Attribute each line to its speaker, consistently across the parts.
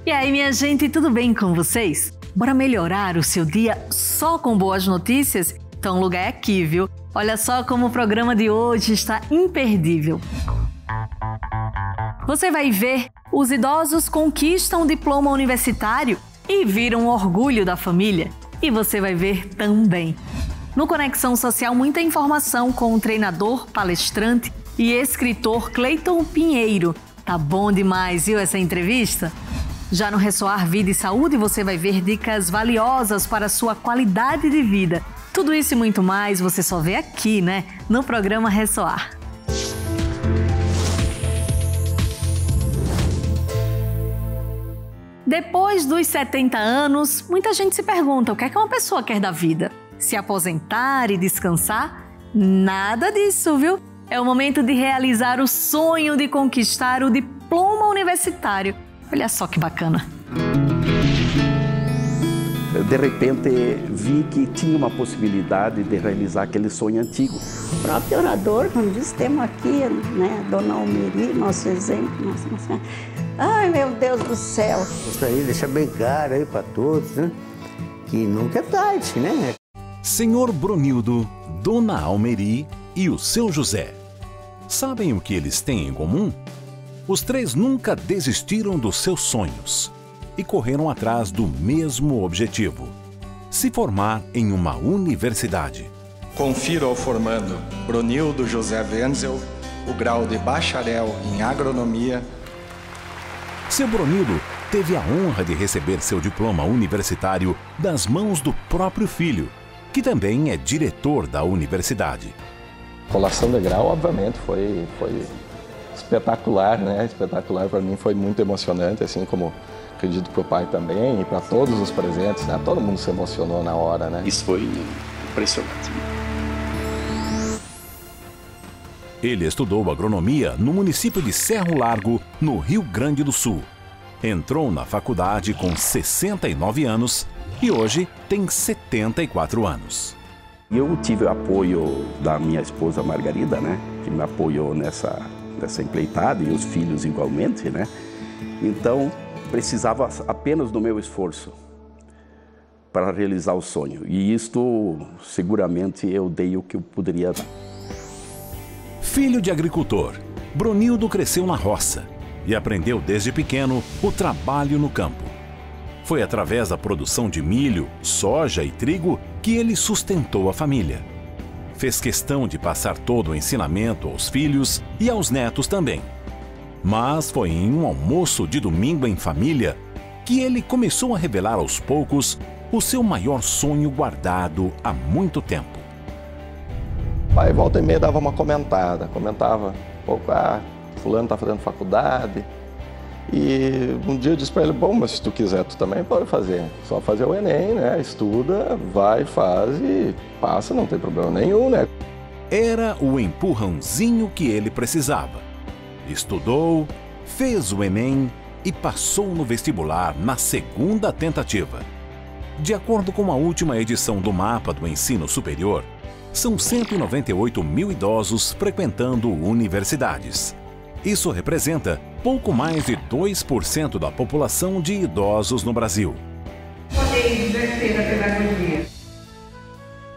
Speaker 1: E aí, minha gente, tudo bem com vocês? Bora melhorar o seu dia só com boas notícias? Então o lugar é aqui, viu? Olha só como o programa de hoje está imperdível. Você vai ver, os idosos conquistam um diploma universitário e viram um orgulho da família. E você vai ver também. No Conexão Social, muita informação com o treinador, palestrante e escritor Cleiton Pinheiro. Tá bom demais, viu, essa entrevista? Já no Ressoar Vida e Saúde, você vai ver dicas valiosas para a sua qualidade de vida. Tudo isso e muito mais você só vê aqui, né? No programa Ressoar. Depois dos 70 anos, muita gente se pergunta o que é que uma pessoa quer da vida? Se aposentar e descansar? Nada disso, viu? É o momento de realizar o sonho de conquistar o diploma universitário. Olha só que bacana.
Speaker 2: De repente, vi que tinha uma possibilidade de realizar aquele sonho antigo.
Speaker 3: O próprio orador, como diz, temos aqui, né, Dona Almeri, nosso exemplo. Nossa. Ai, meu Deus do céu.
Speaker 4: Isso aí deixa bem claro aí para todos, né? Que nunca é tarde, né?
Speaker 5: Senhor Brunildo, Dona Almeri e o seu José. Sabem o que eles têm em comum? Os três nunca desistiram dos seus sonhos e correram atrás do mesmo objetivo: se formar em uma universidade.
Speaker 6: Confiro ao formando Brunildo José Wenzel o grau de bacharel em agronomia.
Speaker 5: Seu Brunildo teve a honra de receber seu diploma universitário das mãos do próprio filho, que também é diretor da universidade.
Speaker 7: A colação de grau, obviamente, foi espetacular, né? Espetacular para mim, foi muito emocionante, assim como acredito para o pai também e para todos os presentes, né? Todo mundo se emocionou na hora, né?
Speaker 2: Isso foi impressionante.
Speaker 5: Ele estudou agronomia no município de Cerro Largo, no Rio Grande do Sul. Entrou na faculdade com 69 anos e hoje tem 74 anos.
Speaker 2: Eu tive o apoio da minha esposa Margarida, né? Que me apoiou nessa empreitada e os filhos igualmente, né? Então, precisava apenas do meu esforço para realizar o sonho. E isto, seguramente, eu dei o que eu poderia dar.
Speaker 5: Filho de agricultor, Brunildo cresceu na roça e aprendeu desde pequeno o trabalho no campo. Foi através da produção de milho, soja e trigo que ele sustentou a família. Fez questão de passar todo o ensinamento aos filhos e aos netos também. Mas foi em um almoço de domingo em família que ele começou a revelar aos poucos o seu maior sonho guardado há muito tempo.
Speaker 7: Pai, volta e meia dava uma comentava um pouco, fulano está fazendo faculdade. E um dia eu disse para ele, bom, mas se tu quiser, tu também pode fazer. Só fazer o Enem, né? Estuda, vai, faz e passa, não tem problema nenhum, né?
Speaker 5: Era o empurrãozinho que ele precisava. Estudou, fez o Enem e passou no vestibular na segunda tentativa. De acordo com a última edição do Mapa do Ensino Superior, são 198 mil idosos frequentando universidades. Isso representa pouco mais de 2% da população de idosos no Brasil.
Speaker 8: Poder exercer a pedagogia.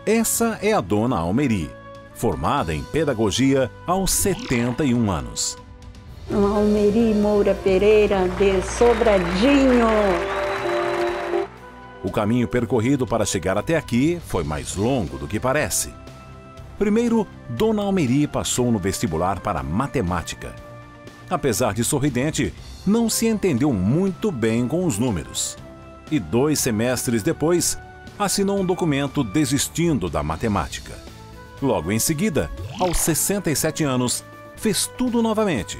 Speaker 5: Essa é a Dona Almeri, formada em pedagogia aos 71 anos.
Speaker 3: Almeri Moura Pereira, de Sobradinho.
Speaker 5: O caminho percorrido para chegar até aqui foi mais longo do que parece. Primeiro, Dona Almeri passou no vestibular para matemática. Apesar de sorridente, não se entendeu muito bem com os números. E 2 semestres depois, assinou um documento desistindo da matemática. Logo em seguida, aos 67 anos, fez tudo novamente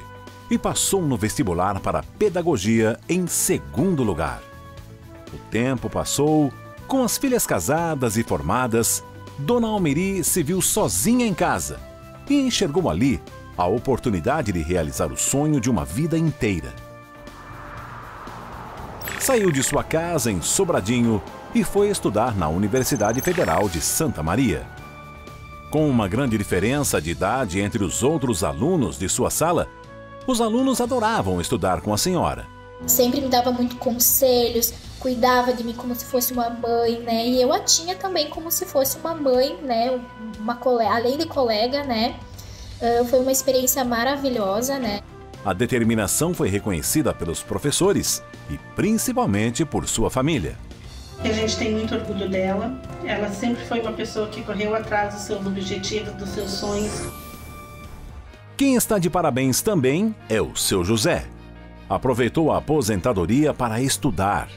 Speaker 5: e passou no vestibular para pedagogia em segundo lugar. O tempo passou, com as filhas casadas e formadas, Dona Almeri se viu sozinha em casa e enxergou ali a oportunidade de realizar o sonho de uma vida inteira. Saiu de sua casa em Sobradinho e foi estudar na Universidade Federal de Santa Maria. Com uma grande diferença de idade entre os outros alunos de sua sala, os alunos adoravam estudar com a senhora
Speaker 9: Sempre me dava muito conselhos, cuidava de mim como se fosse uma mãe, né? E eu a tinha também como se fosse uma mãe, né? Além de colega, né? Foi uma experiência maravilhosa, né?
Speaker 5: A determinação foi reconhecida pelos professores e principalmente por sua família.
Speaker 8: A gente tem muito orgulho dela. Ela sempre foi uma pessoa que correu atrás dos seus objetivos, dos seus sonhos.
Speaker 5: Quem está de parabéns também é o seu José. Aproveitou a aposentadoria para estudar.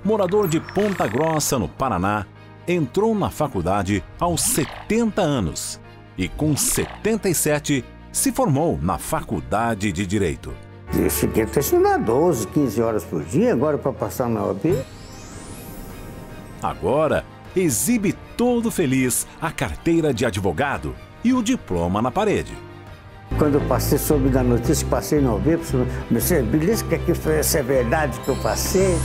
Speaker 5: Morador de Ponta Grossa, no Paraná, entrou na faculdade aos 70 anos e, com 77, se formou na Faculdade de Direito.
Speaker 4: Eu cheguei a estudar 12, 15 horas por dia, agora para passar na OAB.
Speaker 5: Agora, exibe todo feliz a carteira de advogado e o diploma na parede.
Speaker 4: Quando eu passei, soube da notícia que passei na OAB, beleza, que isso é verdade que eu passei.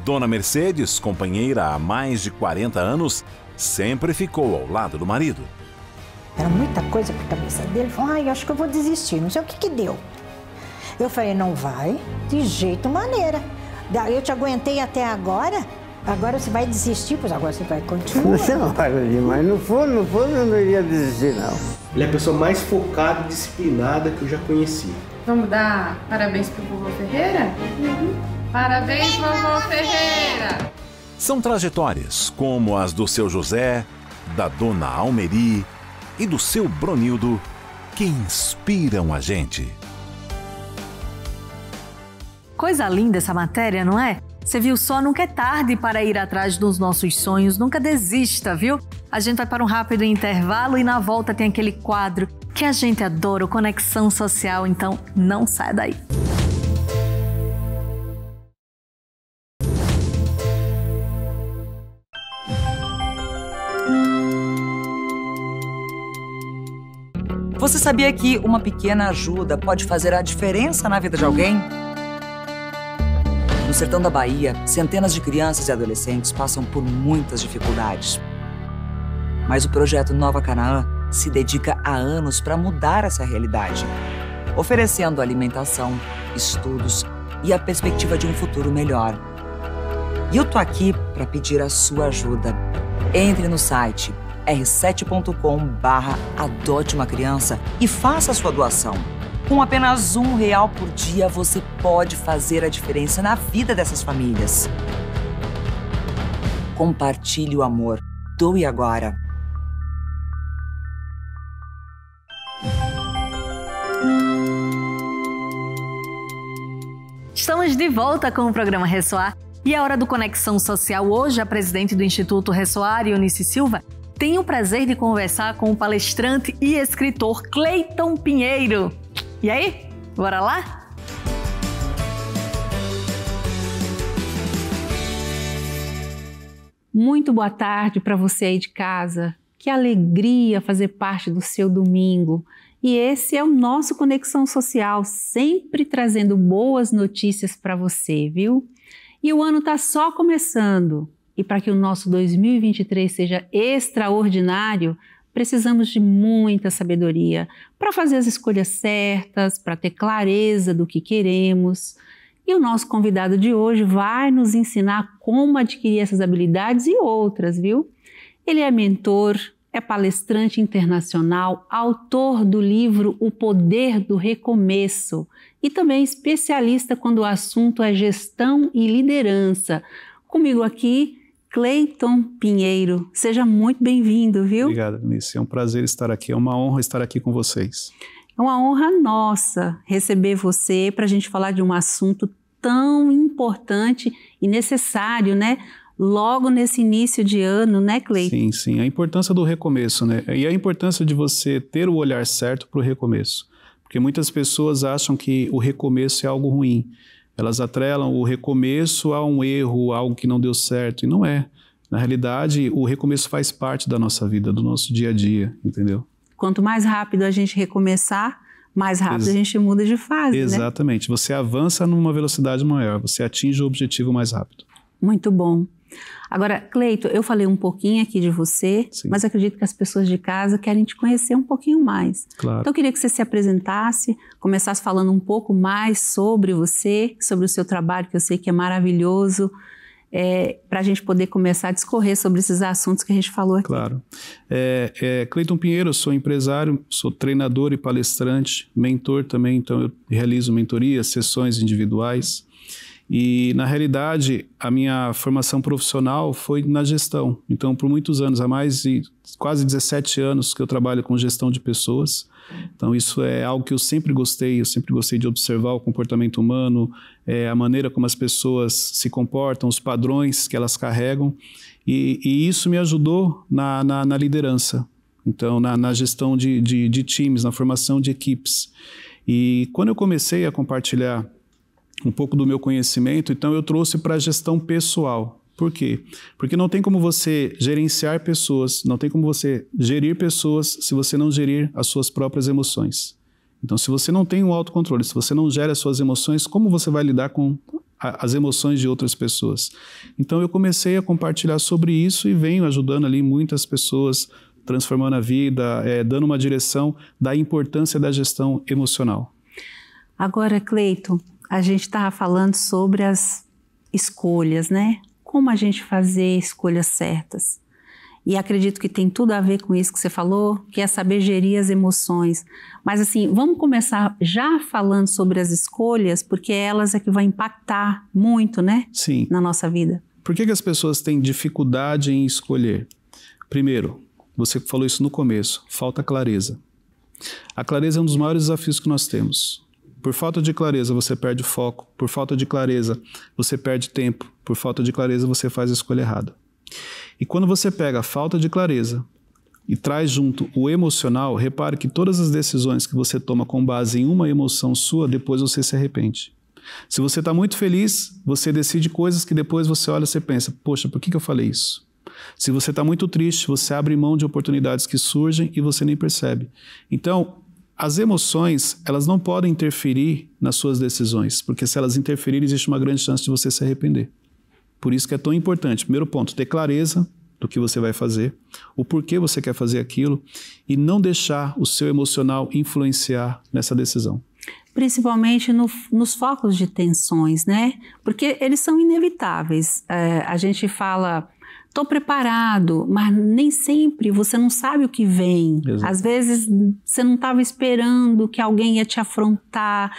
Speaker 5: Dona Mercedes, companheira há mais de 40 anos, sempre ficou ao lado do marido.
Speaker 10: Era muita coisa para a cabeça dele. Ele falou, acho que eu vou desistir, não sei o que deu. Eu falei, não vai, de jeito maneira. Eu te aguentei até agora você vai desistir, pois agora você vai continuar.
Speaker 4: Não, mas não for, eu não iria desistir, não.
Speaker 11: Ele é a pessoa mais focada e disciplinada que eu já conheci.
Speaker 12: Vamos dar parabéns pro vovô Ferreira? Parabéns, vovô Ferreira!
Speaker 5: São trajetórias como as do seu José, da dona Almeri e do seu Bronildo que inspiram a gente.
Speaker 1: Coisa linda essa matéria, não é? Você viu só, nunca é tarde para ir atrás dos nossos sonhos, nunca desista, viu? A gente vai para um rápido intervalo e na volta tem aquele quadro que a gente adora, o Conexão Social, então não sai daí.
Speaker 13: Você sabia que uma pequena ajuda pode fazer a diferença na vida de alguém? No sertão da Bahia, centenas de crianças e adolescentes passam por muitas dificuldades. Mas o projeto Nova Canaã se dedica há anos para mudar essa realidade, oferecendo alimentação, estudos e a perspectiva de um futuro melhor. E eu tô aqui para pedir a sua ajuda. Entre no site r7.com/adote uma criança e faça a sua doação. Com apenas R$1 por dia, você pode fazer a diferença na vida dessas famílias. Compartilhe o amor. Doe agora.
Speaker 1: Estamos de volta com o programa Ressoar e é hora do Conexão Social. Hoje, a presidente do Instituto Ressoar, Eunice Silva, tem o prazer de conversar com o palestrante e escritor Cleiton Pinheiro. E aí, bora lá?
Speaker 14: Muito boa tarde para você aí de casa. Que alegria fazer parte do seu domingo. E esse é o nosso Conexão Social, sempre trazendo boas notícias para você, viu? E o ano está só começando. E para que o nosso 2023 seja extraordinário, precisamos de muita sabedoria para fazer as escolhas certas, para ter clareza do que queremos. E o nosso convidado de hoje vai nos ensinar como adquirir essas habilidades e outras, viu? Ele é mentor, é palestrante internacional, autor do livro O Poder do Recomeço e também especialista quando o assunto é gestão e liderança. Comigo aqui, Cleiton Pinheiro. Seja muito bem-vindo, viu?
Speaker 15: Obrigado, Eunice. É um prazer estar aqui, é uma honra estar aqui com vocês.
Speaker 14: É uma honra nossa receber você para a gente falar de um assunto tão importante e necessário, né? Logo nesse início de ano, né, Cleiton?
Speaker 15: Sim, sim. A importância do recomeço, né? E a importância de você ter o olhar certo para o recomeço. Porque muitas pessoas acham que o recomeço é algo ruim. Elas atrelam o recomeço a um erro, a algo que não deu certo, e não é. Na realidade, o recomeço faz parte da nossa vida, do nosso dia a dia, entendeu?
Speaker 14: Quanto mais rápido a gente recomeçar, mais rápido a gente muda de fase,
Speaker 15: Exatamente. Né? Você avança numa velocidade maior, você atinge o objetivo mais rápido.
Speaker 14: Muito bom. Agora, Cleito, eu falei um pouquinho aqui de você, sim, mas acredito que as pessoas de casa querem te conhecer um pouquinho mais.
Speaker 15: Claro.
Speaker 14: Então eu queria que você se apresentasse, começasse falando um pouco mais sobre você, sobre o seu trabalho, que eu sei que é maravilhoso, para a gente poder começar a discorrer sobre esses assuntos que a gente falou aqui.
Speaker 15: Claro. Cleiton Pinheiro, eu sou empresário, sou treinador e palestrante, mentor também, então eu realizo mentorias, sessões individuais. E, na realidade, a minha formação profissional foi na gestão. Então, por muitos anos, há mais de quase 17 anos que eu trabalho com gestão de pessoas. Então, isso é algo que eu sempre gostei de observar o comportamento humano, a maneira como as pessoas se comportam, os padrões que elas carregam. E isso me ajudou na liderança, então, na gestão de times, na formação de equipes. E quando eu comecei a compartilhar um pouco do meu conhecimento, então eu trouxe para a gestão pessoal. Por quê? Porque não tem como você gerenciar pessoas, não tem como você gerir pessoas se você não gerir as suas próprias emoções. Então, se você não tem um autocontrole, se você não gera as suas emoções, como você vai lidar com as emoções de outras pessoas? Então, eu comecei a compartilhar sobre isso e venho ajudando ali muitas pessoas, transformando a vida, dando uma direção da importância da gestão emocional.
Speaker 14: Agora, Cleito, a gente estava falando sobre as escolhas, né? Como a gente fazer escolhas certas. E acredito que tem tudo a ver com isso que você falou, que é saber gerir as emoções. Mas assim, vamos começar já falando sobre as escolhas, porque elas é que vão impactar muito, né?
Speaker 15: Sim.
Speaker 14: Na nossa vida.
Speaker 15: Por que as pessoas têm dificuldade em escolher? Primeiro, você falou isso no começo, falta clareza. A clareza é um dos maiores desafios que nós temos. Por falta de clareza, você perde o foco. Por falta de clareza, você perde tempo. Por falta de clareza, você faz a escolha errada. E quando você pega a falta de clareza e traz junto o emocional, repare que todas as decisões que você toma com base em uma emoção sua, depois você se arrepende. Se você está muito feliz, você decide coisas que depois você olha e você pensa, poxa, por que eu falei isso? Se você está muito triste, você abre mão de oportunidades que surgem e você nem percebe. Então, as emoções, elas não podem interferir nas suas decisões, porque se elas interferirem, existe uma grande chance de você se arrepender. Por isso que é tão importante, primeiro ponto, ter clareza do que você vai fazer, o porquê você quer fazer aquilo e não deixar o seu emocional influenciar nessa decisão.
Speaker 14: Principalmente nos focos de tensões, né? Porque eles são inevitáveis. A gente fala, estou preparado, mas nem sempre você não sabe o que vem. Exato. Às vezes você não estava esperando que alguém ia te afrontar.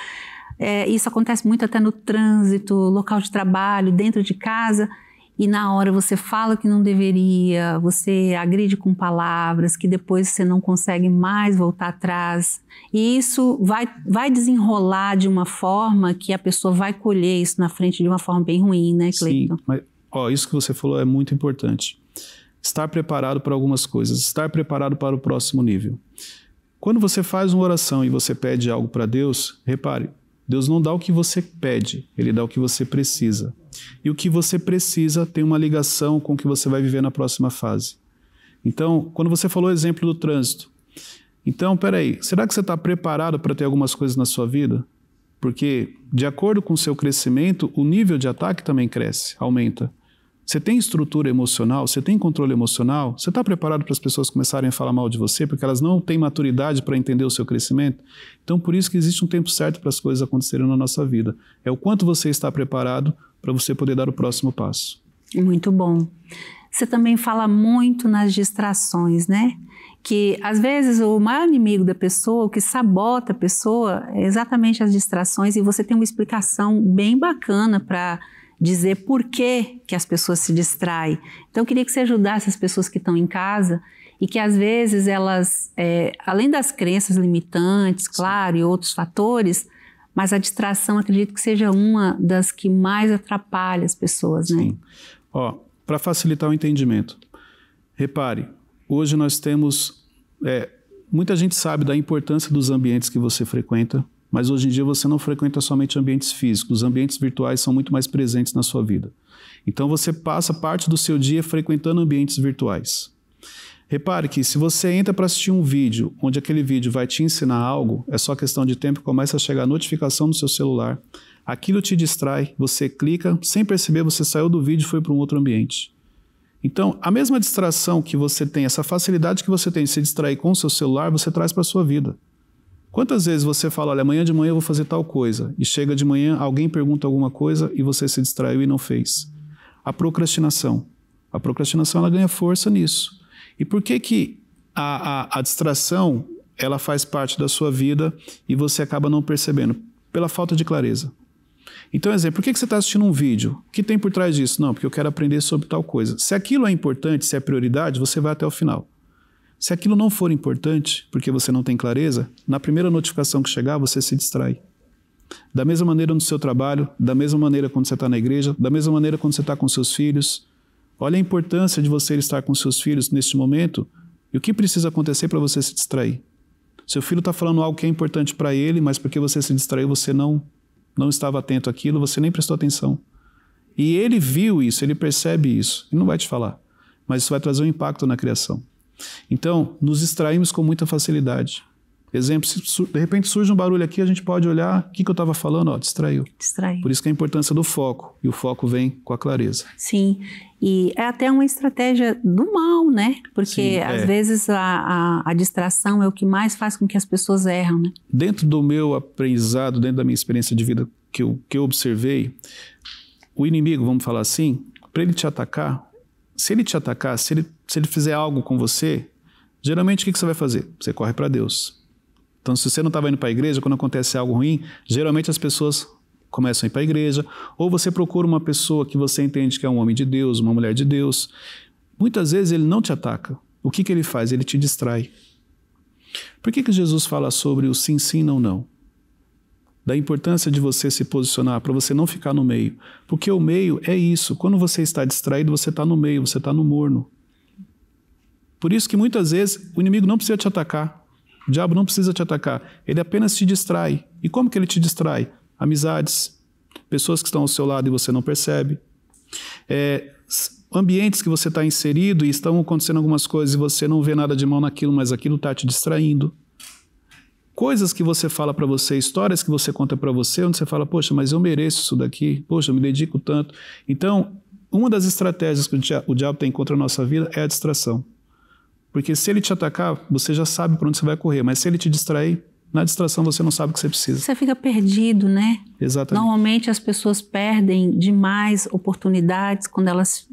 Speaker 14: Isso acontece muito até no trânsito, local de trabalho, dentro de casa. E na hora você fala que não deveria, você agride com palavras que depois você não consegue mais voltar atrás. E isso vai desenrolar de uma forma que a pessoa vai colher isso na frente de uma forma bem ruim, né, Cleiton?
Speaker 15: Sim, mas isso que você falou é muito importante. Estar preparado para algumas coisas, estar preparado para o próximo nível. Quando você faz uma oração e você pede algo para Deus, repare, Deus não dá o que você pede, Ele dá o que você precisa. E o que você precisa tem uma ligação com o que você vai viver na próxima fase. Então, quando você falou o exemplo do trânsito, então, peraí, será que você está preparado para ter algumas coisas na sua vida? Porque, de acordo com o seu crescimento, o nível de ataque também cresce, aumenta. Você tem estrutura emocional? Você tem controle emocional? Você está preparado para as pessoas começarem a falar mal de você porque elas não têm maturidade para entender o seu crescimento? Então, por isso que existe um tempo certo para as coisas acontecerem na nossa vida. É o quanto você está preparado para você poder dar o próximo passo.
Speaker 14: Muito bom. Você também fala muito nas distrações, né? Que, às vezes, o maior inimigo da pessoa, o que sabota a pessoa, é exatamente as distrações, e você tem uma explicação bem bacana para dizer por que as pessoas se distraem. Então, eu queria que você ajudasse as pessoas que estão em casa e que, às vezes, elas, além das crenças limitantes, claro, e outros fatores, mas a distração, acredito que seja uma das que mais atrapalha as pessoas, né?
Speaker 15: Sim. Para facilitar o entendimento, repare, hoje nós temos, muita gente sabe da importância dos ambientes que você frequenta, mas hoje em dia você não frequenta somente ambientes físicos, os ambientes virtuais são muito mais presentes na sua vida. Então você passa parte do seu dia frequentando ambientes virtuais. Repare que se você entra para assistir um vídeo, onde aquele vídeo vai te ensinar algo, é só questão de tempo, começa a chegar a notificação no seu celular, aquilo te distrai, você clica, sem perceber você saiu do vídeo e foi para um outro ambiente. Então, a mesma distração que você tem, essa facilidade que você tem de se distrair com o seu celular, você traz para a sua vida. Quantas vezes você fala, olha, amanhã de manhã eu vou fazer tal coisa, e chega de manhã, alguém pergunta alguma coisa e você se distraiu e não fez? A procrastinação. A procrastinação, ela ganha força nisso. E por que a distração, ela faz parte da sua vida e você acaba não percebendo? Pela falta de clareza. Então, exemplo, por que você está assistindo um vídeo? O que tem por trás disso? Não, porque eu quero aprender sobre tal coisa. Se aquilo é importante, se é prioridade, você vai até o final. Se aquilo não for importante, porque você não tem clareza, na primeira notificação que chegar, você se distrai. Da mesma maneira no seu trabalho, da mesma maneira quando você está na igreja, da mesma maneira quando você está com seus filhos. Olha a importância de você estar com seus filhos neste momento e o que precisa acontecer para você se distrair. Seu filho está falando algo que é importante para ele, mas porque você se distraiu, você não estava atento àquilo, você nem prestou atenção. E ele viu isso, ele percebe isso. Ele não vai te falar, mas isso vai trazer um impacto na criação. Então, nos distraímos com muita facilidade. Exemplo, se de repente surge um barulho aqui, a gente pode olhar, o que eu estava falando? Ó, distraiu.
Speaker 14: Distraiu.
Speaker 15: Por isso que a importância do foco, e o foco vem com a clareza.
Speaker 14: Sim, e é até uma estratégia do mal, né? Porque às vezes a distração é o que mais faz com que as pessoas erram, né? Dentro do meu aprendizado, dentro da minha experiência de vida que eu observei, o inimigo, vamos falar assim, para ele te atacar, se ele fizer algo com você, geralmente o que você vai fazer? Você corre para Deus. Então, se você não estava indo para a igreja, quando acontece algo ruim, geralmente as pessoas começam a ir para a igreja, ou você procura uma pessoa que você entende que é um homem de Deus, uma mulher de Deus. Muitas vezes ele não te ataca. O que ele faz? Ele te distrai. Por que Jesus fala sobre o sim, sim, não, não? Da importância de você se posicionar, para você não ficar no meio. Porque o meio é isso. Quando você está distraído, você está no meio, você está no morno. Por isso que muitas vezes o inimigo não precisa te atacar. O diabo não precisa te atacar, ele apenas te distrai. E como que ele te distrai? Amizades, pessoas que estão ao seu lado e você não percebe. Ambientes que você está inserido e estão acontecendo algumas coisas e você não vê nada de mal naquilo, mas aquilo está te distraindo. Coisas que você fala para você, histórias que você conta para você, onde você fala, poxa, mas eu mereço isso daqui, poxa, eu me dedico tanto. Então, uma das estratégias que o diabo tem contra a nossa vida é a distração. Porque se ele te atacar, você já sabe para onde você vai correr. Mas se ele te distrair, na distração você não sabe o que você precisa. Você fica perdido, né?
Speaker 15: Exatamente.
Speaker 14: Normalmente as pessoas perdem demais oportunidades quando elas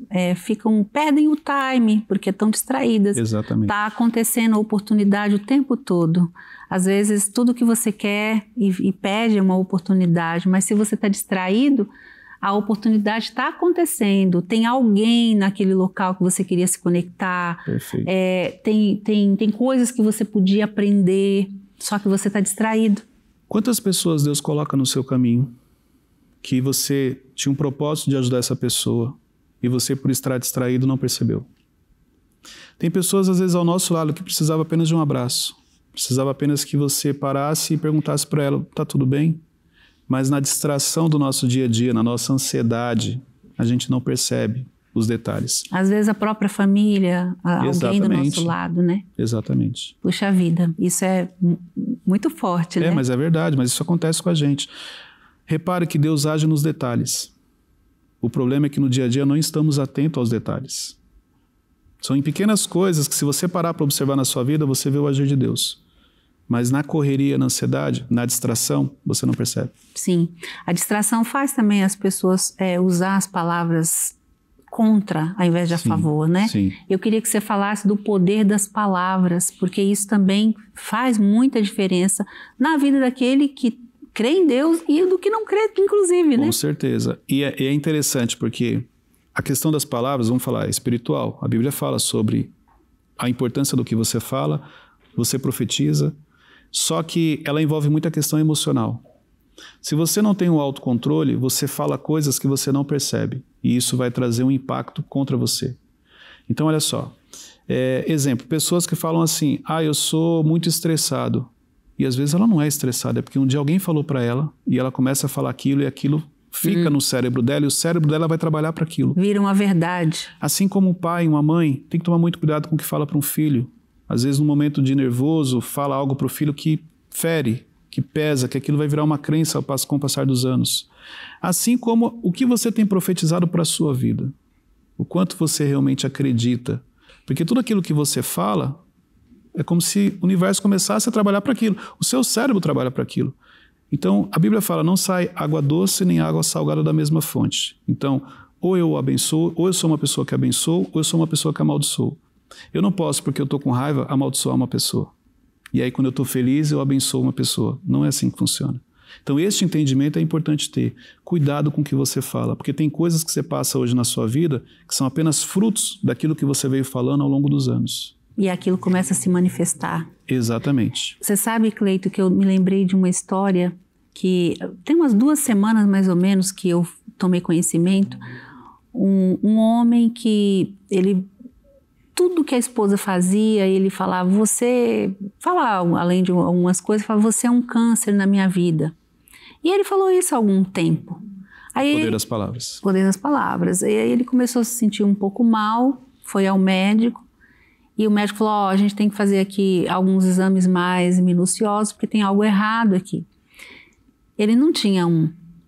Speaker 14: perdem o time, porque estão distraídas.
Speaker 15: Exatamente.
Speaker 14: Está acontecendo a oportunidade o tempo todo. Às vezes tudo que você quer e pede uma oportunidade, mas se você está distraído, a oportunidade está acontecendo, tem alguém naquele local que você queria se conectar, tem coisas que você podia aprender, só que você está distraído.
Speaker 15: Quantas pessoas Deus coloca no seu caminho que você tinha um propósito de ajudar essa pessoa e você, por estar distraído, não percebeu? Tem pessoas, às vezes, ao nosso lado que precisava apenas de um abraço, precisava apenas que você parasse e perguntasse para ela, tá tudo bem? Mas na distração do nosso dia a dia, na nossa ansiedade, a gente não percebe os detalhes.
Speaker 14: Às vezes a própria família, alguém do nosso lado, né?
Speaker 15: Exatamente.
Speaker 14: Puxa vida, isso é muito forte, né?
Speaker 15: Mas é verdade, mas isso acontece com a gente. Repare que Deus age nos detalhes. O problema é que no dia a dia não estamos atentos aos detalhes. São em pequenas coisas que se você parar para observar na sua vida, você vê o agir de Deus. Mas na correria, na ansiedade, na distração, você não percebe.
Speaker 14: Sim. A distração faz também as pessoas usar as palavras contra, ao invés de a favor, né?
Speaker 15: Sim.
Speaker 14: Eu queria que você falasse do poder das palavras, porque isso também faz muita diferença na vida daquele que crê em Deus e do que não crê, inclusive, né?
Speaker 15: Com certeza. E é interessante porque a questão das palavras, vamos falar, é espiritual. A Bíblia fala sobre a importância do que você fala, você profetiza, só que ela envolve muita questão emocional. Se você não tem um autocontrole, você fala coisas que você não percebe. E isso vai trazer um impacto contra você. Então, olha só. Exemplo, pessoas que falam assim, eu sou muito estressado. E às vezes ela não é estressada, é porque um dia alguém falou para ela e ela começa a falar aquilo e aquilo fica no cérebro dela e o cérebro dela vai trabalhar para aquilo.
Speaker 14: Vira uma verdade.
Speaker 15: Assim como um pai, uma mãe, tem que tomar muito cuidado com o que fala para um filho. Às vezes, no momento de nervoso, fala algo para o filho que fere. que pesa, que aquilo vai virar uma crença com o passar dos anos. Assim como o que você tem profetizado para a sua vida. O quanto você realmente acredita. Porque tudo aquilo que você fala é como se o universo começasse a trabalhar para aquilo. O seu cérebro trabalha para aquilo. Então, a Bíblia fala, não sai água doce nem água salgada da mesma fonte. Então, ou eu abençoo, ou eu sou uma pessoa que abençoo, ou eu sou uma pessoa que amaldiçoo. Eu não posso, porque eu estou com raiva, amaldiçoar uma pessoa. E aí, quando eu estou feliz, eu abençoo uma pessoa. Não é assim que funciona. Então, este entendimento é importante ter. Cuidado com o que você fala, porque tem coisas que você passa hoje na sua vida que são apenas frutos daquilo que você veio falando ao longo dos anos.
Speaker 14: E aquilo começa a se manifestar.
Speaker 15: Exatamente.
Speaker 14: Você sabe, Cleito, que eu me lembrei de uma história que tem umas 2 semanas mais ou menos que eu tomei conhecimento. Um homem que tudo que a esposa fazia, ele falava, além de algumas coisas, falava, você é um câncer na minha vida. E ele falou isso há algum tempo. Aí,
Speaker 15: poder das palavras.
Speaker 14: Poder das palavras. E aí ele começou a se sentir um pouco mal, foi ao médico, e o médico falou, a gente tem que fazer aqui alguns exames mais minuciosos, porque tem algo errado aqui. Ele não tinha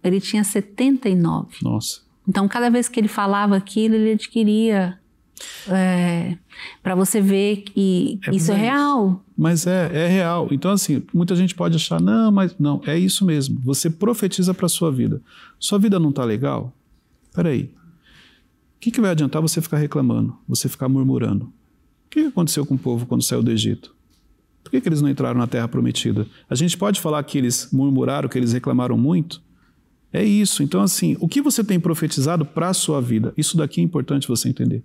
Speaker 14: ele tinha 79.
Speaker 15: Nossa.
Speaker 14: Então, cada vez que ele falava aquilo, ele adquiria... para você ver que isso é real.
Speaker 15: Mas é real. Então, assim, muita gente pode achar, não, é isso mesmo. Você profetiza para a sua vida. Sua vida não está legal? Peraí. O que vai adiantar você ficar reclamando, você ficar murmurando? O que aconteceu com o povo quando saiu do Egito? Por que eles não entraram na Terra Prometida? A gente pode falar que eles murmuraram, que eles reclamaram muito? É isso. Então, assim, o que você tem profetizado para a sua vida? Isso daqui é importante você entender.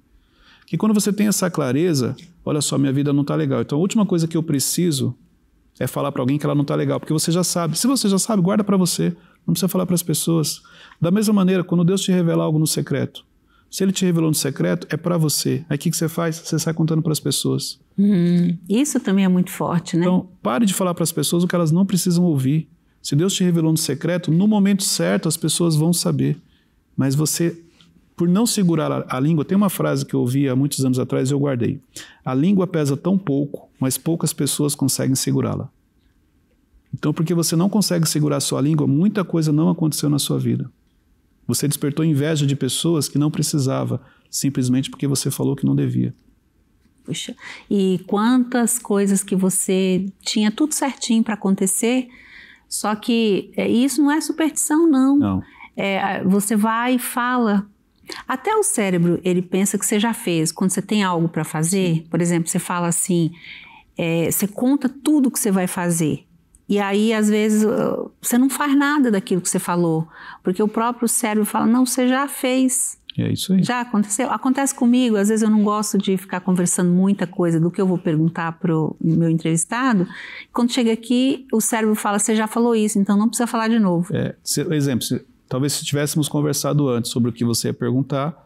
Speaker 15: Que quando você tem essa clareza, olha só, minha vida não está legal. Então a última coisa que eu preciso é falar para alguém que ela não está legal, porque você já sabe. Se você já sabe, guarda para você. Não precisa falar para as pessoas. Da mesma maneira, quando Deus te revelar algo no secreto, se Ele te revelou no secreto, é para você. Aí o que você faz? Você sai contando para as pessoas.
Speaker 14: Isso também é muito forte, né?
Speaker 15: Então pare de falar para as pessoas o que elas não precisam ouvir. Se Deus te revelou no secreto, no momento certo as pessoas vão saber. Mas você... Por não segurar a língua, tem uma frase que eu ouvi há muitos anos atrás e eu guardei. A língua pesa tão pouco, mas poucas pessoas conseguem segurá-la. Então, porque você não consegue segurar a sua língua, muita coisa não aconteceu na sua vida. Você despertou inveja de pessoas que não precisava, simplesmente porque você falou que não devia.
Speaker 14: Puxa, e quantas coisas que você tinha tudo certinho para acontecer, só que isso não é superstição, não.
Speaker 15: Não.
Speaker 14: Você vai e fala... Até o cérebro, ele pensa que você já fez. Quando você tem algo para fazer, por exemplo, você fala assim, você conta tudo que você vai fazer. E aí, às vezes, você não faz nada daquilo que você falou. Porque o próprio cérebro fala, não, você já fez.
Speaker 15: É isso aí.
Speaker 14: Já aconteceu. Acontece comigo, às vezes eu não gosto de ficar conversando muita coisa do que eu vou perguntar pro meu entrevistado. Quando chega aqui, o cérebro fala, você já falou isso, então não precisa falar de novo.
Speaker 15: Exemplo, talvez se tivéssemos conversado antes sobre o que você ia perguntar,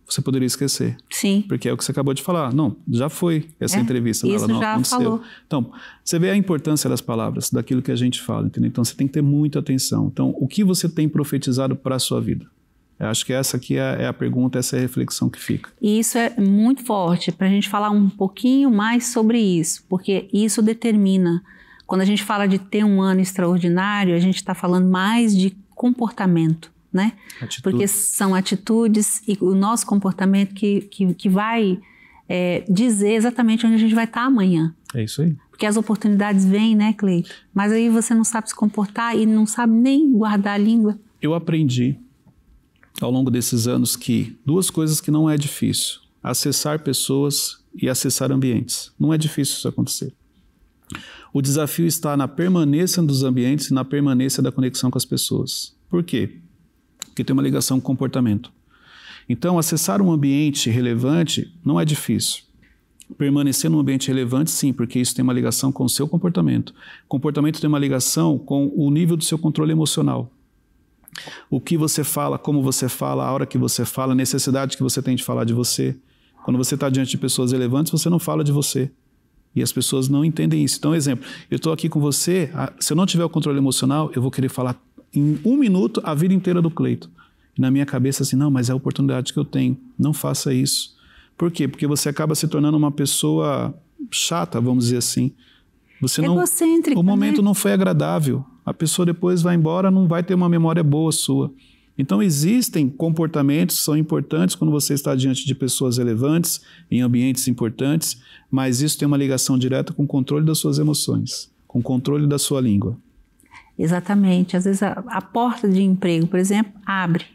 Speaker 15: você poderia esquecer.
Speaker 14: Sim.
Speaker 15: Porque é o que você acabou de falar. Não, já foi essa entrevista.
Speaker 14: Isso
Speaker 15: ela não
Speaker 14: já
Speaker 15: aconteceu.
Speaker 14: falou.
Speaker 15: Então, você vê a importância das palavras, daquilo que a gente fala, entendeu? Então, você tem que ter muita atenção. Então, o que você tem profetizado para a sua vida? Eu acho que essa aqui é a pergunta, essa é a reflexão que fica.
Speaker 14: E isso é muito forte, para a gente falar um pouquinho mais sobre isso, porque isso determina. Quando a gente fala de ter um ano extraordinário, a gente está falando mais de comportamento, né? Porque são atitudes e o nosso comportamento que vai dizer exatamente onde a gente vai estar amanhã.
Speaker 15: É isso aí.
Speaker 14: Porque as oportunidades vêm, né, Cleito? Mas aí você não sabe se comportar e não sabe nem guardar a língua.
Speaker 15: Eu aprendi ao longo desses anos que 2 coisas que não é difícil: acessar pessoas e acessar ambientes. Não é difícil isso acontecer. O desafio está na permanência dos ambientes e na permanência da conexão com as pessoas. Por quê? Porque tem uma ligação com o comportamento. Então, acessar um ambiente relevante não é difícil. Permanecer num ambiente relevante, sim, porque isso tem uma ligação com o seu comportamento. O comportamento tem uma ligação com o nível do seu controle emocional. O que você fala, como você fala, a hora que você fala, a necessidade que você tem de falar de você. Quando você está diante de pessoas relevantes, você não fala de você. E as pessoas não entendem isso. Então, exemplo, eu estou aqui com você, se eu não tiver o controle emocional, eu vou querer falar em 1 minuto a vida inteira do Cleito. E na minha cabeça assim, não, mas é a oportunidade que eu tenho. Não faça isso. Por quê? Porque você acaba se tornando uma pessoa chata, vamos dizer assim.
Speaker 14: egocêntrica,
Speaker 15: o momento
Speaker 14: né?
Speaker 15: não foi agradável. A pessoa depois vai embora, não vai ter uma memória boa sua. Então existem comportamentos que são importantes quando você está diante de pessoas relevantes, em ambientes importantes, mas isso tem uma ligação direta com o controle das suas emoções, com o controle da sua língua.
Speaker 14: Exatamente. Às vezes a porta de emprego, por exemplo, abre.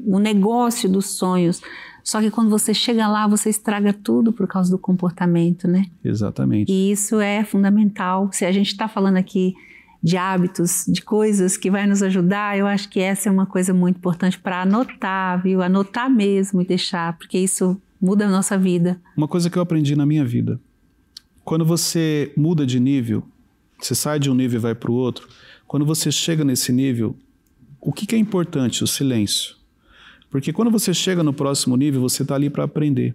Speaker 14: O negócio dos sonhos. Só que quando você chega lá, você estraga tudo por causa do comportamento, né?
Speaker 15: Exatamente.
Speaker 14: E isso é fundamental. Se a gente está falando aqui de hábitos, de coisas que vai nos ajudar, eu acho que essa é uma coisa muito importante para anotar, viu? Anotar mesmo e deixar, porque isso muda a nossa vida.
Speaker 15: Uma coisa que eu aprendi na minha vida, quando você muda de nível, você sai de um nível e vai para o outro, quando você chega nesse nível, o que é importante? O silêncio. Porque quando você chega no próximo nível, você está ali para aprender.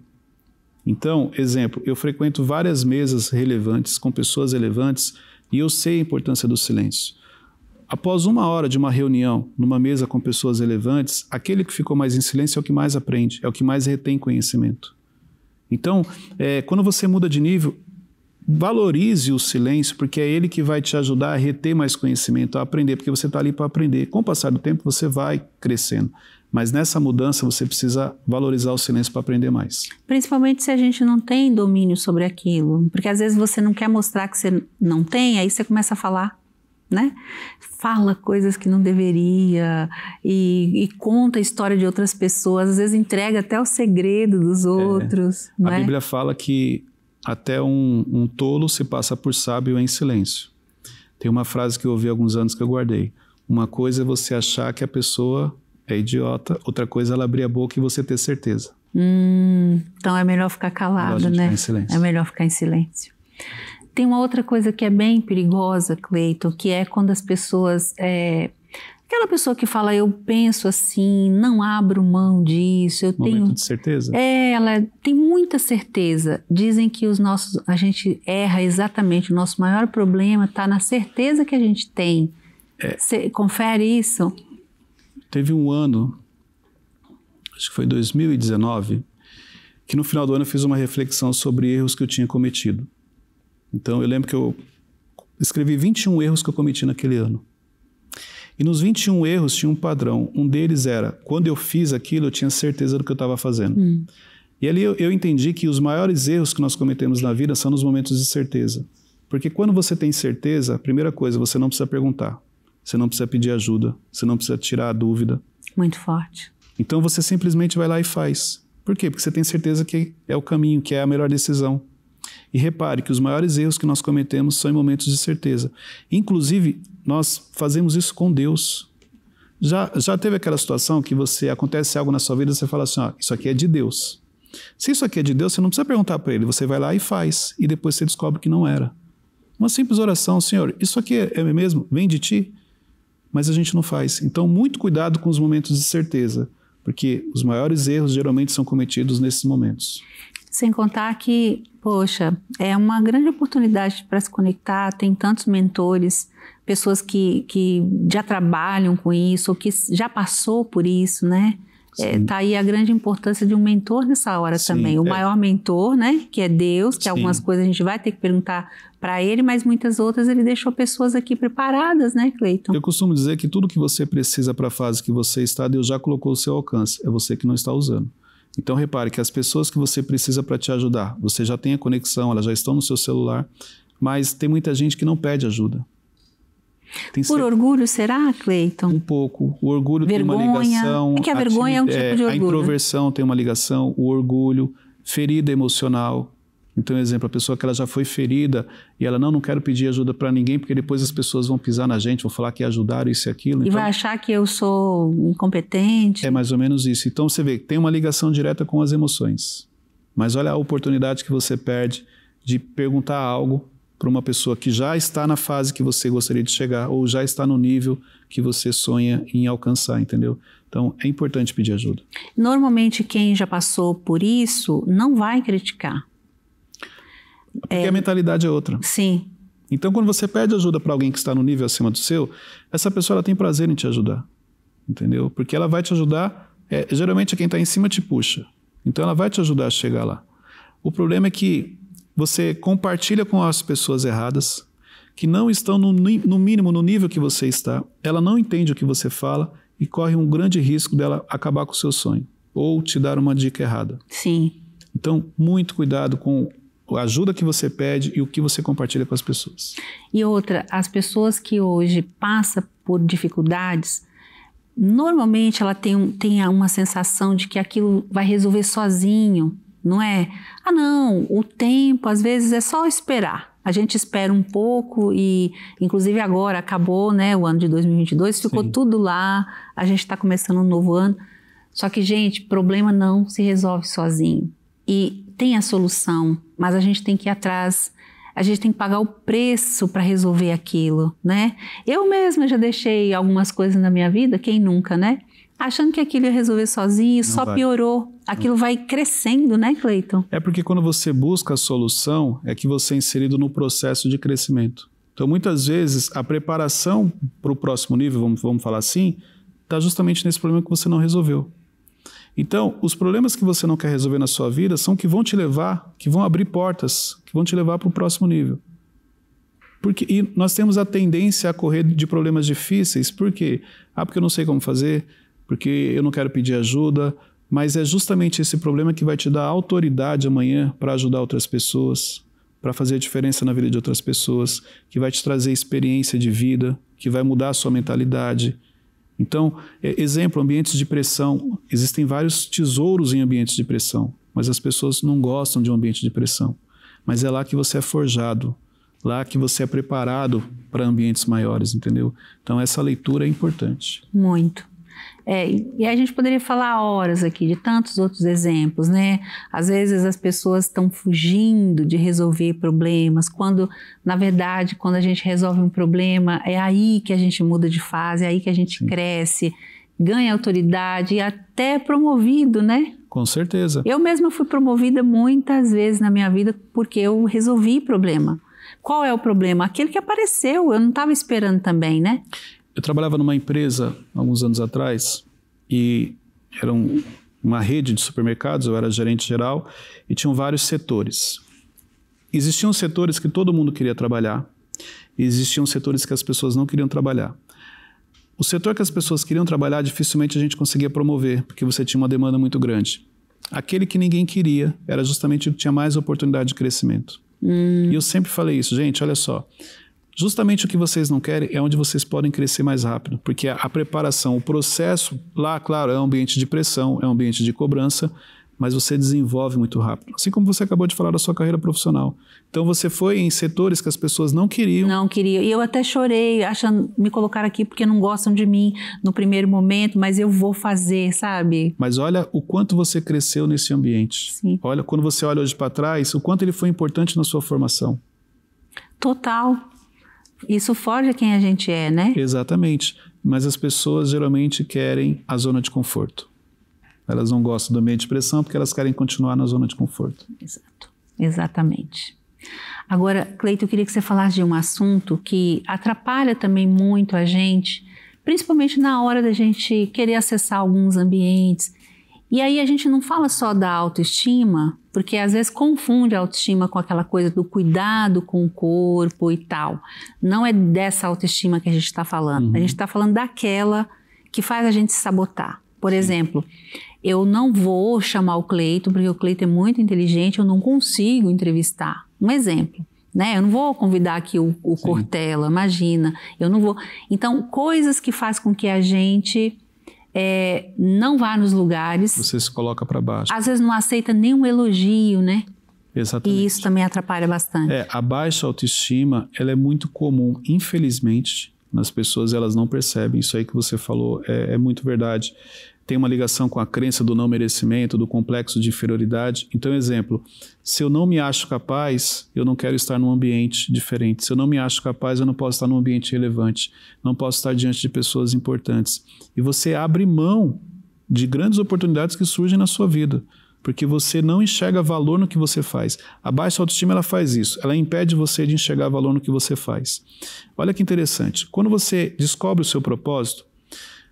Speaker 15: Então, exemplo, eu frequento várias mesas relevantes, com pessoas relevantes, e eu sei a importância do silêncio. Após 1 hora de uma reunião, numa mesa com pessoas relevantes, aquele que ficou mais em silêncio é o que mais aprende, é o que mais retém conhecimento. Então, quando você muda de nível, valorize o silêncio, porque é ele que vai te ajudar a reter mais conhecimento, a aprender, porque você está ali para aprender. Com o passar do tempo, você vai crescendo. Mas nessa mudança, você precisa valorizar o silêncio para aprender mais.
Speaker 14: Principalmente se a gente não tem domínio sobre aquilo. Porque às vezes você não quer mostrar que você não tem, aí você começa a falar, né? Fala coisas que não deveria e conta a história de outras pessoas. Às vezes entrega até o segredo dos outros. Não
Speaker 15: a
Speaker 14: é?
Speaker 15: Bíblia fala que até um tolo se passa por sábio em silêncio. Tem uma frase que eu ouvi há alguns anos que eu guardei. Uma coisa é você achar que a pessoa é idiota, outra coisa é ela abrir a boca e você ter certeza.
Speaker 14: Então é melhor ficar calado, né?
Speaker 15: Ficar em silêncio.
Speaker 14: É melhor ficar em silêncio. Tem uma outra coisa que é bem perigosa, Cleiton, que é quando as pessoas... aquela pessoa que fala, eu penso assim, não abro mão disso, eu tenho...
Speaker 15: Momento de certeza.
Speaker 14: Ela tem muita certeza. Dizem que a gente erra exatamente, o nosso maior problema está na certeza que a gente tem. Você confere isso?
Speaker 15: Teve um ano, acho que foi 2019, que no final do ano eu fiz uma reflexão sobre erros que eu tinha cometido. Então eu lembro que eu escrevi 21 erros que eu cometi naquele ano. E nos 21 erros tinha um padrão. Um deles era, quando eu fiz aquilo, eu tinha certeza do que eu estava fazendo. E ali eu entendi que os maiores erros que nós cometemos na vida são nos momentos de certeza. Porque quando você tem certeza, a primeira coisa, você não precisa perguntar. Você não precisa pedir ajuda, você não precisa tirar a dúvida.
Speaker 14: Muito forte.
Speaker 15: Então você simplesmente vai lá e faz. Por quê? Porque você tem certeza que é o caminho, que é a melhor decisão. E repare que os maiores erros que nós cometemos são em momentos de certeza. Inclusive, nós fazemos isso com Deus. Já teve aquela situação que acontece algo na sua vida e você fala assim, isso aqui é de Deus. Se isso aqui é de Deus, você não precisa perguntar para ele, você vai lá e faz. E depois você descobre que não era. Uma simples oração, Senhor, isso aqui é mesmo? Vem de ti? Mas a gente não faz. Então, muito cuidado com os momentos de certeza, porque os maiores erros geralmente são cometidos nesses momentos.
Speaker 14: Sem contar que, poxa, é uma grande oportunidade para se conectar, tem tantos mentores, pessoas que já trabalham com isso, ou que já passou por isso, né? Tá aí a grande importância de um mentor nessa hora também. O maior mentor, né? Que é Deus, que algumas coisas a gente vai ter que perguntar para ele, mas muitas outras ele deixou pessoas aqui preparadas, né, Cleiton?
Speaker 15: Eu costumo dizer que tudo que você precisa para a fase que você está, Deus já colocou ao seu alcance. É você que não está usando. Então repare que as pessoas que você precisa para te ajudar, você já tem a conexão, elas já estão no seu celular, mas tem muita gente que não pede ajuda.
Speaker 14: Por orgulho, será, Cleiton?
Speaker 15: Um pouco. O orgulho tem uma ligação.
Speaker 14: É que a vergonha é um tipo de orgulho.
Speaker 15: A introversão tem uma ligação, o orgulho, ferida emocional. Então, exemplo, a pessoa que ela já foi ferida e ela não quero pedir ajuda para ninguém porque depois as pessoas vão pisar na gente, vão falar que ajudaram isso e aquilo.
Speaker 14: E vai achar que eu sou incompetente.
Speaker 15: É mais ou menos isso. Então, você vê que tem uma ligação direta com as emoções. Mas olha a oportunidade que você perde de perguntar algo para uma pessoa que já está na fase que você gostaria de chegar ou já está no nível que você sonha em alcançar, entendeu? Então, é importante pedir ajuda.
Speaker 14: Normalmente, quem já passou por isso não vai criticar.
Speaker 15: Porque a mentalidade é outra.
Speaker 14: Sim.
Speaker 15: Então, quando você pede ajuda para alguém que está no nível acima do seu, essa pessoa ela tem prazer em te ajudar, entendeu? Porque ela vai te ajudar, geralmente quem está em cima te puxa. Então, ela vai te ajudar a chegar lá. O problema é que você compartilha com as pessoas erradas, que não estão no mínimo no nível que você está, ela não entende o que você fala e corre um grande risco dela acabar com o seu sonho ou te dar uma dica errada.
Speaker 14: Sim.
Speaker 15: Então, muito cuidado com a ajuda que você pede e o que você compartilha com as pessoas.
Speaker 14: E outra, as pessoas que hoje passam por dificuldades, normalmente ela tem uma sensação de que aquilo vai resolver sozinho, não é? Ah não, o tempo às vezes é só esperar. A gente espera um pouco e, inclusive agora acabou, né, o ano de 2022, ficou tudo lá, a gente está começando um novo ano. Só que, gente, problema não se resolve sozinho. E tem a solução, mas a gente tem que ir atrás, a gente tem que pagar o preço para resolver aquilo, né? Eu mesma já deixei algumas coisas na minha vida, quem nunca, né? Achando que aquilo ia resolver sozinho, só piorou. Aquilo vai crescendo, né, Cleiton?
Speaker 15: É porque quando você busca a solução, é que você é inserido no processo de crescimento. Então, muitas vezes, a preparação para o próximo nível, vamos falar assim, está justamente nesse problema que você não resolveu. Então, os problemas que você não quer resolver na sua vida são que vão te levar, que vão abrir portas, que vão te levar para o próximo nível. E nós temos a tendência a correr de problemas difíceis. Por quê? Porque eu não sei como fazer, porque eu não quero pedir ajuda, mas é justamente esse problema que vai te dar autoridade amanhã para ajudar outras pessoas, para fazer a diferença na vida de outras pessoas, que vai te trazer experiência de vida, que vai mudar a sua mentalidade. Então, exemplo, ambientes de pressão. Existem vários tesouros em ambientes de pressão, mas as pessoas não gostam de um ambiente de pressão. Mas é lá que você é forjado, lá que você é preparado para ambientes maiores, entendeu? Então, essa leitura é importante.
Speaker 14: Muito. E a gente poderia falar horas aqui de tantos outros exemplos, né? Às vezes as pessoas estão fugindo de resolver problemas, quando, na verdade, quando a gente resolve um problema, é aí que a gente muda de fase, é aí que a gente cresce, ganha autoridade e até é promovido, né?
Speaker 15: Com certeza.
Speaker 14: Eu mesma fui promovida muitas vezes na minha vida porque eu resolvi problema. Qual é o problema? Aquele que apareceu, eu não estava esperando também, né?
Speaker 15: Eu trabalhava numa empresa alguns anos atrás e era uma rede de supermercados, eu era gerente geral e tinham vários setores. Existiam setores que todo mundo queria trabalhar e existiam setores que as pessoas não queriam trabalhar. O setor que as pessoas queriam trabalhar, dificilmente a gente conseguia promover, porque você tinha uma demanda muito grande. Aquele que ninguém queria era justamente o que tinha mais oportunidade de crescimento. E eu sempre falei isso, gente, olha só. Justamente o que vocês não querem é onde vocês podem crescer mais rápido, porque a preparação, o processo, lá, claro, é um ambiente de pressão, é um ambiente de cobrança, mas você desenvolve muito rápido. Assim como você acabou de falar da sua carreira profissional. Então você foi em setores que as pessoas não queriam.
Speaker 14: Não queriam. E eu até chorei, achando, me colocar aqui porque não gostam de mim no primeiro momento, mas eu vou fazer, sabe?
Speaker 15: Mas olha o quanto você cresceu nesse ambiente.
Speaker 14: Sim.
Speaker 15: Olha, quando você olha hoje para trás, o quanto ele foi importante na sua formação.
Speaker 14: Total. Isso forja quem a gente é, né?
Speaker 15: Exatamente. Mas as pessoas geralmente querem a zona de conforto. Elas não gostam do ambiente de pressão porque elas querem continuar na zona de conforto.
Speaker 14: Exato. Exatamente. Agora, Cleiton, eu queria que você falasse de um assunto que atrapalha também muito a gente, principalmente na hora da gente querer acessar alguns ambientes. E aí a gente não fala só da autoestima, porque às vezes confunde a autoestima com aquela coisa do cuidado com o corpo e tal. Não é dessa autoestima que a gente está falando. A gente está falando daquela que faz a gente se sabotar. Por exemplo, eu não vou chamar o Cleiton, porque o Cleiton é muito inteligente, eu não consigo entrevistar. Um exemplo, né? Eu não vou convidar aqui o Cortella, imagina. Eu não vou. Então, coisas que fazem com que a gente não vá nos lugares.
Speaker 15: Você se coloca para baixo.
Speaker 14: Às vezes não aceita nenhum elogio, né?
Speaker 15: Exatamente.
Speaker 14: E isso também atrapalha bastante.
Speaker 15: A baixa autoestima, ela é muito comum, infelizmente, nas pessoas, elas não percebem. Isso aí que você falou é muito verdade. Tem uma ligação com a crença do não merecimento, do complexo de inferioridade. Então, exemplo, se eu não me acho capaz, eu não quero estar num ambiente diferente. Se eu não me acho capaz, eu não posso estar num ambiente relevante. Não posso estar diante de pessoas importantes. E você abre mão de grandes oportunidades que surgem na sua vida, porque você não enxerga valor no que você faz. A baixa autoestima, ela faz isso. Ela impede você de enxergar valor no que você faz. Olha que interessante. Quando você descobre o seu propósito,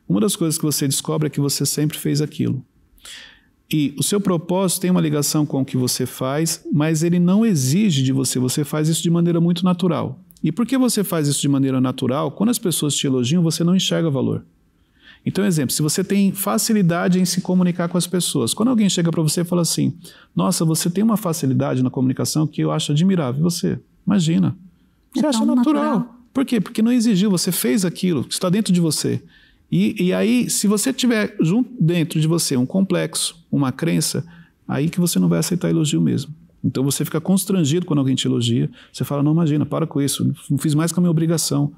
Speaker 15: uma das coisas que você descobre é que você sempre fez aquilo. E o seu propósito tem uma ligação com o que você faz, mas ele não exige de você. Você faz isso de maneira muito natural. E porque você faz isso de maneira natural, quando as pessoas te elogiam, você não enxerga valor. Então, exemplo, se você tem facilidade em se comunicar com as pessoas, quando alguém chega para você e fala assim, nossa, você tem uma facilidade na comunicação que eu acho admirável. Você, imagina, você acha natural. Por quê? Porque não exigiu, você fez aquilo, está dentro de você. E aí, se você tiver junto dentro de você um complexo, uma crença, aí que você não vai aceitar elogio mesmo. Então você fica constrangido quando alguém te elogia. Você fala, não, imagina, para com isso, não fiz mais que a minha obrigação.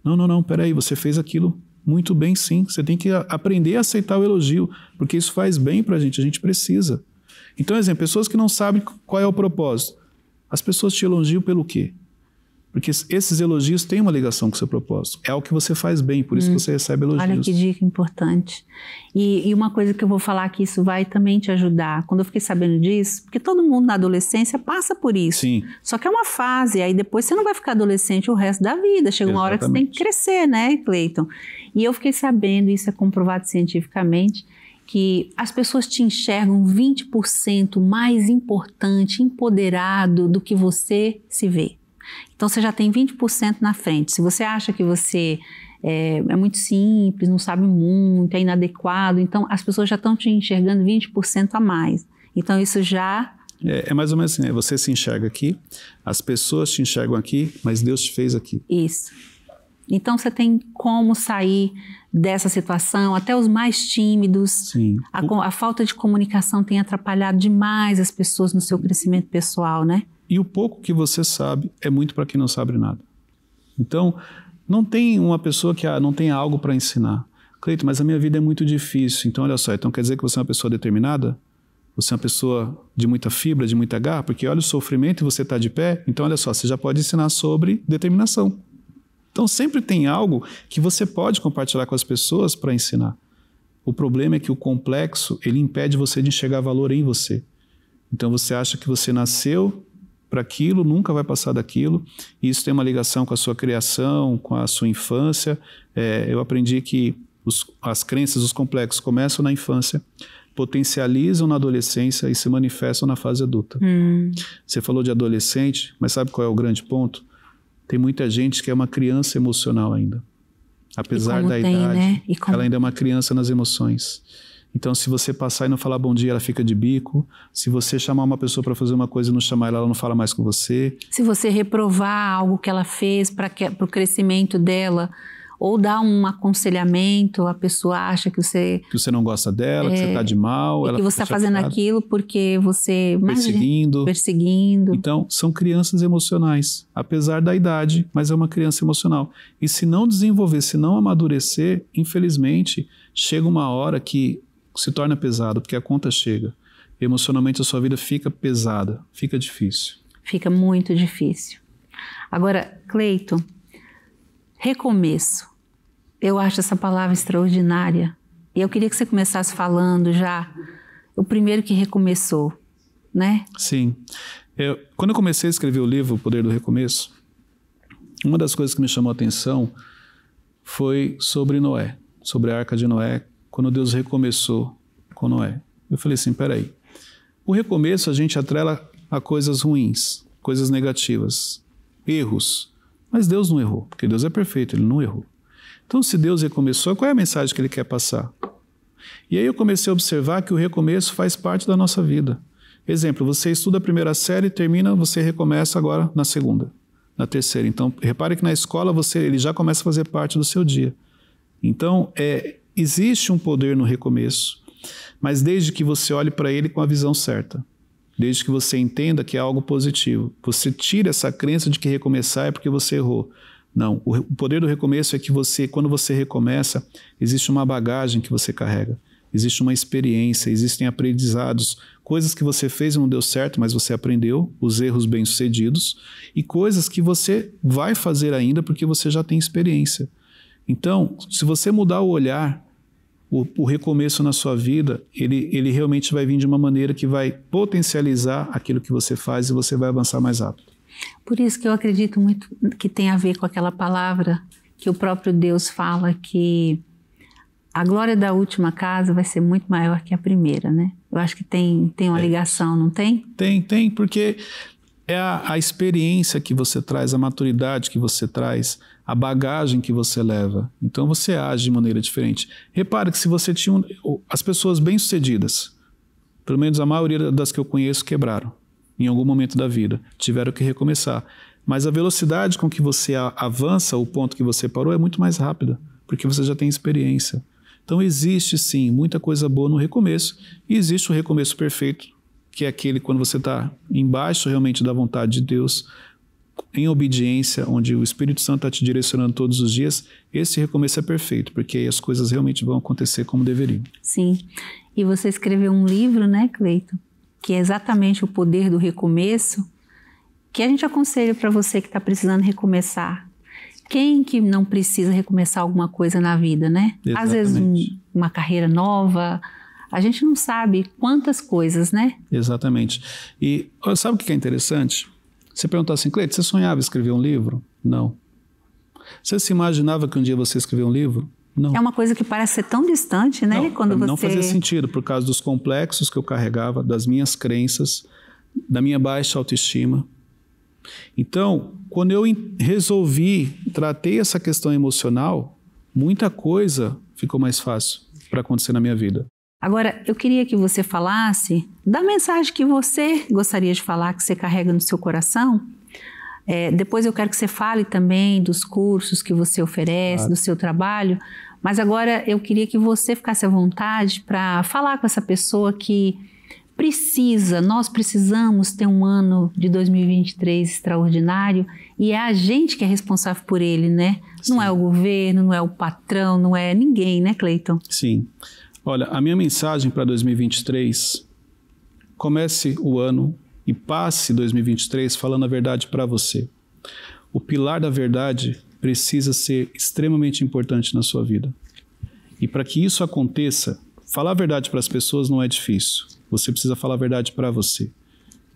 Speaker 15: Não, peraí, você fez aquilo muito bem sim. Você tem que aprender a aceitar o elogio, porque isso faz bem pra gente precisa. Então, exemplo, pessoas que não sabem qual é o propósito. As pessoas te elogiam pelo quê? Porque esses elogios têm uma ligação com o seu propósito. É o que você faz bem, por isso que você recebe elogios.
Speaker 14: Olha que dica importante. E uma coisa que eu vou falar que isso vai também te ajudar. Quando eu fiquei sabendo disso, porque todo mundo na adolescência passa por isso.
Speaker 15: Sim.
Speaker 14: Só que é uma fase, aí depois você não vai ficar adolescente o resto da vida. Chega uma hora que você tem que crescer, né, Cleiton? E eu fiquei sabendo, isso é comprovado cientificamente, que as pessoas te enxergam 20% mais importante, empoderado do que você se vê. Então você já tem 20% na frente. Se você acha que você é muito simples, não sabe muito, é inadequado, então as pessoas já estão te enxergando 20% a mais. Então isso já...
Speaker 15: É mais ou menos assim, né? Você se enxerga aqui, as pessoas te enxergam aqui, mas Deus te fez aqui.
Speaker 14: Isso. Então você tem como sair dessa situação, até os mais tímidos.
Speaker 15: Sim.
Speaker 14: A falta de comunicação tem atrapalhado demais as pessoas no seu crescimento pessoal, né?
Speaker 15: E o pouco que você sabe é muito para quem não sabe nada. Então, não tem uma pessoa que não tem algo para ensinar. Cleiton, mas a minha vida é muito difícil. Então, olha só, então quer dizer que você é uma pessoa determinada? Você é uma pessoa de muita fibra, de muita garra? Porque olha o sofrimento e você está de pé. Então, olha só, você já pode ensinar sobre determinação. Então, sempre tem algo que você pode compartilhar com as pessoas para ensinar. O problema é que o complexo, ele impede você de enxergar valor em você. Então, você acha que você nasceu para aquilo, nunca vai passar daquilo, e isso tem uma ligação com a sua criação, com a sua infância. Eu aprendi que as crenças, os complexos começam na infância, potencializam na adolescência e se manifestam na fase adulta. Você falou de adolescente, mas sabe qual é o grande ponto? Tem muita gente que é uma criança emocional ainda. Apesar da idade, né? Ela ainda é uma criança nas emoções. Então, se você passar e não falar bom dia, ela fica de bico. Se você chamar uma pessoa para fazer uma coisa e não chamar ela, ela não fala mais com você.
Speaker 14: Se você reprovar algo que ela fez para o crescimento dela, ou dar um aconselhamento, a pessoa acha que você...
Speaker 15: Que você não gosta dela, que você está de mal.
Speaker 14: E que você está fazendo aquilo porque você...
Speaker 15: Perseguindo. Então, são crianças emocionais. Apesar da idade, mas é uma criança emocional. E se não desenvolver, se não amadurecer, infelizmente, chega uma hora que se torna pesado, porque a conta chega. Emocionalmente a sua vida fica pesada, fica difícil.
Speaker 14: Fica muito difícil. Agora, Cleiton, recomeço. Eu acho essa palavra extraordinária. E eu queria que você começasse falando já o primeiro que recomeçou, né?
Speaker 15: Sim. Quando eu comecei a escrever o livro O Poder do Recomeço, uma das coisas que me chamou a atenção foi sobre Noé, sobre a Arca de Noé, quando Deus recomeçou com Noé. Eu falei assim, peraí, o recomeço a gente atrela a coisas ruins, coisas negativas, erros, mas Deus não errou, porque Deus é perfeito, Ele não errou. Então, se Deus recomeçou, qual é a mensagem que Ele quer passar? E aí eu comecei a observar que o recomeço faz parte da nossa vida. Exemplo, você estuda a primeira série, termina, você recomeça agora na segunda, na terceira. Então, repare que na escola ele já começa a fazer parte do seu dia. Então, existe um poder no recomeço, mas desde que você olhe para ele com a visão certa, desde que você entenda que é algo positivo, você tira essa crença de que recomeçar é porque você errou. Não, o poder do recomeço é que quando você recomeça, existe uma bagagem que você carrega, existe uma experiência, existem aprendizados, coisas que você fez e não deu certo, mas você aprendeu, os erros bem-sucedidos, e coisas que você vai fazer ainda porque você já tem experiência. Então, se você mudar o olhar, o recomeço na sua vida, ele realmente vai vir de uma maneira que vai potencializar aquilo que você faz e você vai avançar mais rápido.
Speaker 14: Por isso que eu acredito muito que tem a ver com aquela palavra que o próprio Deus fala que a glória da última casa vai ser muito maior que a primeira, né? Eu acho que tem uma ligação, não tem?
Speaker 15: Tem, porque é a experiência que você traz, a maturidade que você traz, a bagagem que você leva. Então você age de maneira diferente. Repare que se você tinha... As pessoas bem-sucedidas, pelo menos a maioria das que eu conheço, quebraram em algum momento da vida, tiveram que recomeçar. Mas a velocidade com que você avança, o ponto que você parou, é muito mais rápida, porque você já tem experiência. Então existe sim muita coisa boa no recomeço, e existe o recomeço perfeito, que é aquele quando você está embaixo realmente da vontade de Deus, em obediência, onde o Espírito Santo está te direcionando todos os dias. Esse recomeço é perfeito, porque aí as coisas realmente vão acontecer como deveriam.
Speaker 14: Sim, e você escreveu um livro, né, Cleiton, que é exatamente o poder do recomeço, que a gente aconselha para você que está precisando recomeçar. Quem que não precisa recomeçar alguma coisa na vida, né? Exatamente. Às vezes uma carreira nova, a gente não sabe quantas coisas, né?
Speaker 15: Exatamente. E sabe o que é interessante? Você perguntou assim, Cleiton, você sonhava escrever um livro? Não. Você se imaginava que um dia você escreveu um livro? Não.
Speaker 14: É uma coisa que parece ser tão distante, né?
Speaker 15: Não fazia sentido, por causa dos complexos que eu carregava, das minhas crenças, da minha baixa autoestima. Então, quando eu tratei essa questão emocional, muita coisa ficou mais fácil para acontecer na minha vida.
Speaker 14: Agora, eu queria que você falasse da mensagem que você gostaria de falar, que você carrega no seu coração. Depois eu quero que você fale também dos cursos que você oferece, do seu trabalho. Mas agora eu queria que você ficasse à vontade para falar com essa pessoa que nós precisamos ter um ano de 2023 extraordinário, e é a gente que é responsável por ele, né? Sim. Não é o governo, não é o patrão, não é ninguém, né, Cleiton?
Speaker 15: Sim. Olha, a minha mensagem para 2023, comece o ano e passe 2023 falando a verdade para você. O pilar da verdade precisa ser extremamente importante na sua vida. E para que isso aconteça, falar a verdade para as pessoas não é difícil. Você precisa falar a verdade para você.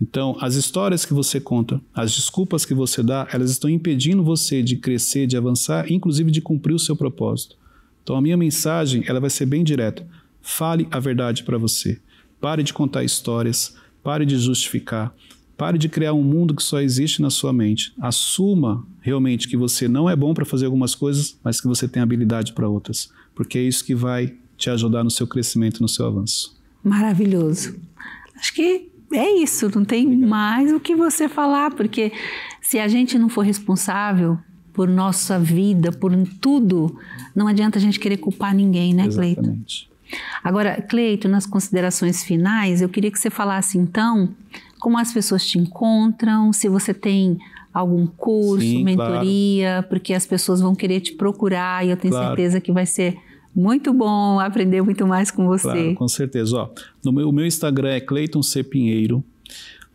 Speaker 15: Então, as histórias que você conta, as desculpas que você dá, elas estão impedindo você de crescer, de avançar, inclusive de cumprir o seu propósito. Então, a minha mensagem, ela vai ser bem direta. Fale a verdade para você. Pare de contar histórias, pare de justificar, pare de criar um mundo que só existe na sua mente. Assuma realmente que você não é bom para fazer algumas coisas, mas que você tem habilidade para outras, porque é isso que vai te ajudar no seu crescimento, no seu avanço.
Speaker 14: Maravilhoso. Acho que é isso, não tem mais o que você falar, porque se a gente não for responsável por nossa vida, por tudo, não adianta a gente querer culpar ninguém, né, Cleiton?
Speaker 15: Exatamente.
Speaker 14: Agora, Cleiton, nas considerações finais, eu queria que você falasse então como as pessoas te encontram, se você tem algum curso, sim, mentoria, claro, porque as pessoas vão querer te procurar e eu tenho certeza que vai ser muito bom aprender muito mais com você.
Speaker 15: Claro, com certeza. Ó, o meu Instagram é Cleiton C. Pinheiro,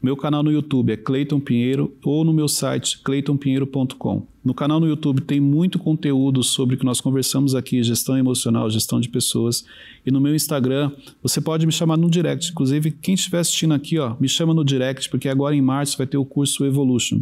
Speaker 15: meu canal no YouTube é Cleiton Pinheiro ou no meu site cleitonpinheiro.com. No canal no YouTube tem muito conteúdo sobre o que nós conversamos aqui, gestão emocional, gestão de pessoas. E no meu Instagram, você pode me chamar no direct. Inclusive, quem estiver assistindo aqui, ó, me chama no direct, porque agora em março vai ter o curso Evolution.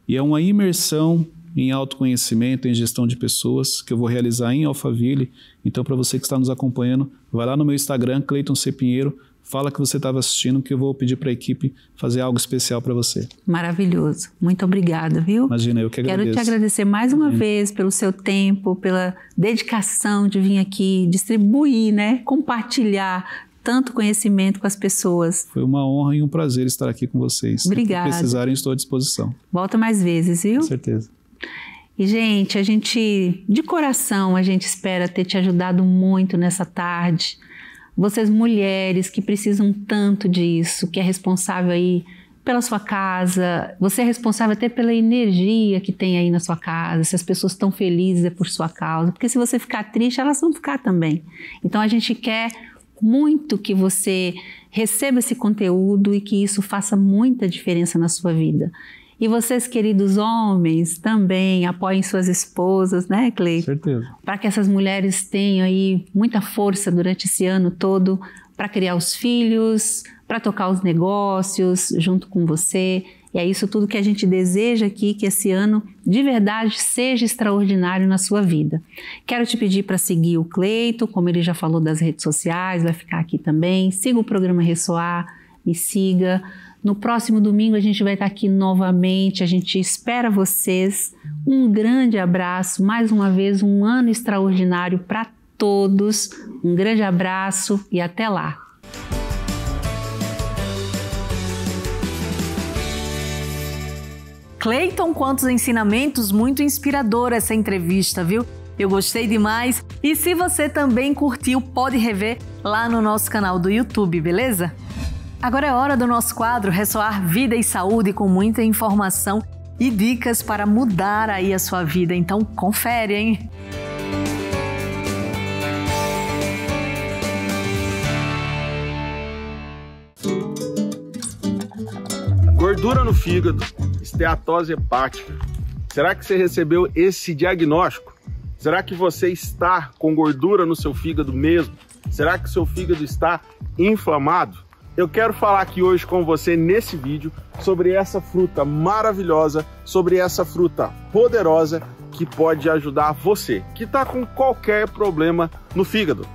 Speaker 15: E é uma imersão em autoconhecimento, em gestão de pessoas, que eu vou realizar em Alphaville. Então, para você que está nos acompanhando, vai lá no meu Instagram, Cleiton C. Pinheiro, fala que você estava assistindo, que eu vou pedir para a equipe fazer algo especial para você.
Speaker 14: Maravilhoso. Muito obrigada, viu?
Speaker 15: Imagina, eu que agradeço.
Speaker 14: Quero te agradecer mais uma vez pelo seu tempo, pela dedicação de vir aqui distribuir, né? Compartilhar tanto conhecimento com as pessoas.
Speaker 15: Foi uma honra e um prazer estar aqui com vocês.
Speaker 14: Obrigada.
Speaker 15: Se precisarem, estou à disposição.
Speaker 14: Volta mais vezes, viu?
Speaker 15: Com certeza.
Speaker 14: E, gente, de coração, a gente espera ter te ajudado muito nessa tarde. Vocês mulheres que precisam tanto disso, que é responsável aí pela sua casa, você é responsável até pela energia que tem aí na sua casa, se as pessoas estão felizes é por sua causa, porque se você ficar triste, elas vão ficar também. Então a gente quer muito que você receba esse conteúdo e que isso faça muita diferença na sua vida. E vocês, queridos homens, também apoiem suas esposas, né, Cleiton?
Speaker 15: Certeza.
Speaker 14: Para que essas mulheres tenham aí muita força durante esse ano todo para criar os filhos, para tocar os negócios junto com você. E é isso tudo que a gente deseja aqui, que esse ano de verdade seja extraordinário na sua vida. Quero te pedir para seguir o Cleiton, como ele já falou das redes sociais, vai ficar aqui também. Siga o programa Ressoar, me siga No próximo domingo a gente vai estar aqui novamente, a gente espera vocês. Um grande abraço, mais uma vez um ano extraordinário para todos. Um grande abraço e até lá.
Speaker 1: Cleiton, quantos ensinamentos, muito inspiradora essa entrevista, viu? Eu gostei demais e se você também curtiu, pode rever lá no nosso canal do YouTube, beleza? Agora é hora do nosso quadro Ressoar Vida e Saúde com muita informação e dicas para mudar aí a sua vida, então confere, hein?
Speaker 16: Gordura no fígado, esteatose hepática. Será que você recebeu esse diagnóstico? Será que você está com gordura no seu fígado mesmo? Será que seu fígado está inflamado? Eu quero falar aqui hoje com você nesse vídeo sobre essa fruta maravilhosa, sobre essa fruta poderosa que pode ajudar você, que está com qualquer problema no fígado.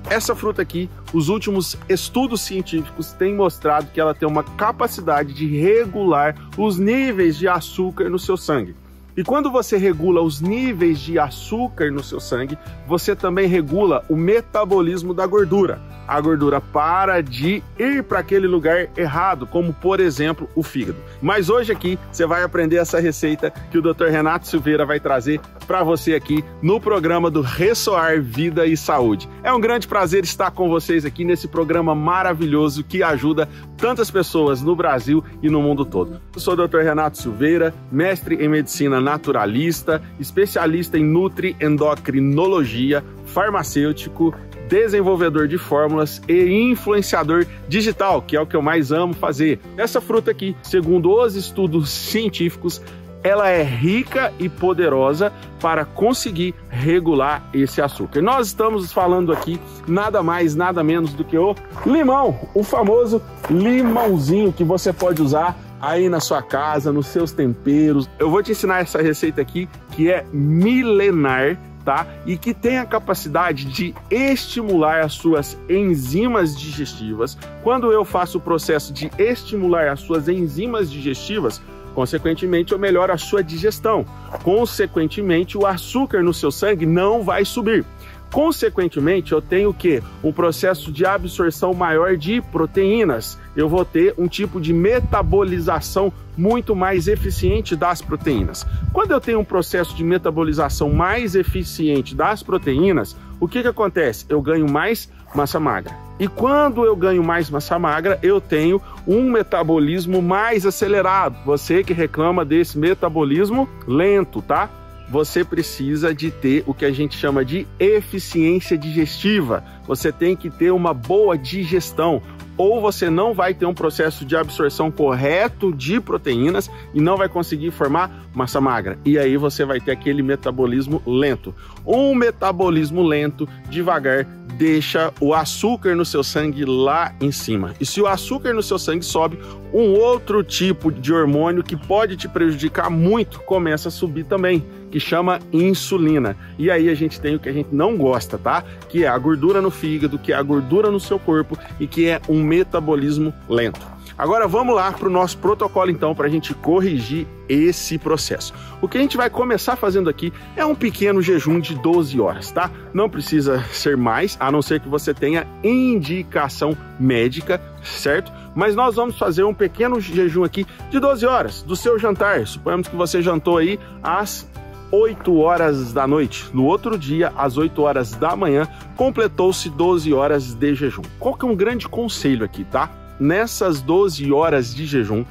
Speaker 16: Essa fruta aqui, os últimos estudos científicos têm mostrado que ela tem uma capacidade de regular os níveis de açúcar no seu sangue. E quando você regula os níveis de açúcar no seu sangue, você também regula o metabolismo da gordura. A gordura para de ir para aquele lugar errado, como por exemplo o fígado. Mas hoje aqui você vai aprender essa receita que o Dr. Renato Silveira vai trazer para você aqui no programa do Ressoar Vida e Saúde. É um grande prazer estar com vocês aqui nesse programa maravilhoso que ajuda tantas pessoas no Brasil e no mundo todo. Eu sou o Dr. Renato Silveira, mestre em medicina naturalista, especialista em nutri-endocrinologia, farmacêutico, desenvolvedor de fórmulas e influenciador digital, que é o que eu mais amo fazer. Essa fruta aqui, segundo os estudos científicos, ela é rica e poderosa para conseguir regular esse açúcar. Nós estamos falando aqui nada mais, nada menos do que o limão, o famoso limãozinho que você pode usar aí na sua casa, nos seus temperos. Eu vou te ensinar essa receita aqui que é milenar, tá? E que tem a capacidade de estimular as suas enzimas digestivas. Quando eu faço o processo de estimular as suas enzimas digestivas, consequentemente eu melhoro a sua digestão. Consequentemente, o açúcar no seu sangue não vai subir. Consequentemente, eu tenho o quê? Um processo de absorção maior de proteínas. Eu vou ter um tipo de metabolização muito mais eficiente das proteínas. Quando eu tenho um processo de metabolização mais eficiente das proteínas, o que acontece? Eu ganho mais massa magra. E quando eu ganho mais massa magra, eu tenho um metabolismo mais acelerado. Você que reclama desse metabolismo lento, tá? Você precisa de ter o que a gente chama de eficiência digestiva. Você tem que ter uma boa digestão, ou você não vai ter um processo de absorção correto de proteínas e não vai conseguir formar massa magra. E aí você vai ter aquele metabolismo lento. Um metabolismo lento, devagar, deixa o açúcar no seu sangue lá em cima. E se o açúcar no seu sangue sobe, um outro tipo de hormônio que pode te prejudicar muito começa a subir também, que chama insulina. E aí a gente tem o que a gente não gosta, tá? Que é a gordura no fígado, que é a gordura no seu corpo e que é um metabolismo lento. Agora vamos lá para o nosso protocolo então, para a gente corrigir esse processo. O que a gente vai começar fazendo aqui é um pequeno jejum de 12 horas, tá? Não precisa ser mais, a não ser que você tenha indicação médica, certo? Mas nós vamos fazer um pequeno jejum aqui de 12 horas do seu jantar. Suponhamos que você jantou aí às 8 horas da noite. No outro dia, às 8 horas da manhã, completou-se 12 horas de jejum. Qual que é um grande conselho aqui, tá? Nessas 12 horas de jejum,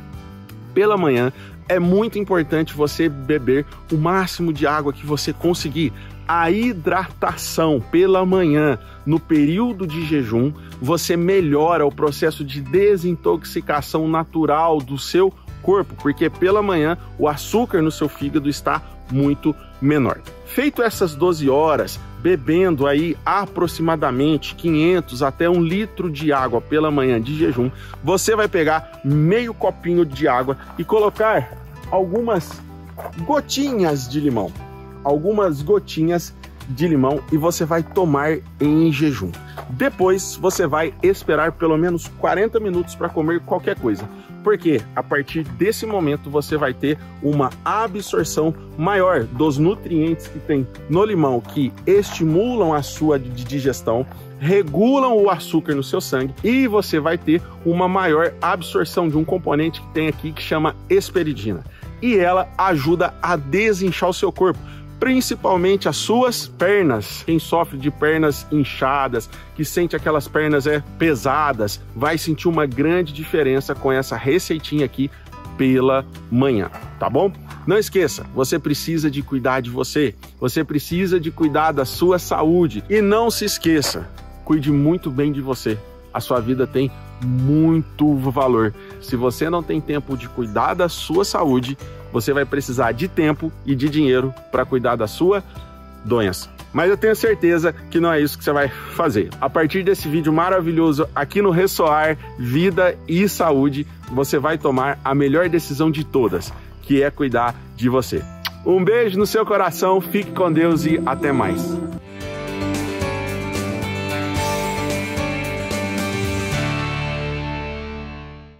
Speaker 16: pela manhã, é muito importante você beber o máximo de água que você conseguir. A hidratação pela manhã, no período de jejum, você melhora o processo de desintoxicação natural do seu corpo, porque pela manhã o açúcar no seu fígado está muito menor. Feito essas 12 horas, bebendo aí aproximadamente 500 até 1 litro de água pela manhã de jejum, você vai pegar meio copinho de água e colocar algumas gotinhas de limão. E você vai tomar em jejum. Depois você vai esperar pelo menos 40 minutos para comer qualquer coisa. Porque a partir desse momento você vai ter uma absorção maior dos nutrientes que tem no limão, que estimulam a sua digestão, regulam o açúcar no seu sangue, e você vai ter uma maior absorção de um componente que tem aqui que chama hesperidina. E ela ajuda a desinchar o seu corpo, principalmente as suas pernas. Quem sofre de pernas inchadas, que sente aquelas pernas pesadas, vai sentir uma grande diferença com essa receitinha aqui pela manhã, tá bom? Não esqueça, você precisa de cuidar de você, você precisa de cuidar da sua saúde, e não se esqueça, cuide muito bem de você. A sua vida tem muito valor. Se você não tem tempo de cuidar da sua saúde, você vai precisar de tempo e de dinheiro para cuidar da sua doença. Mas eu tenho certeza que não é isso que você vai fazer. A partir desse vídeo maravilhoso aqui no Ressoar Vida e Saúde, você vai tomar a melhor decisão de todas, que é cuidar de você. Um beijo no seu coração, fique com Deus e até mais.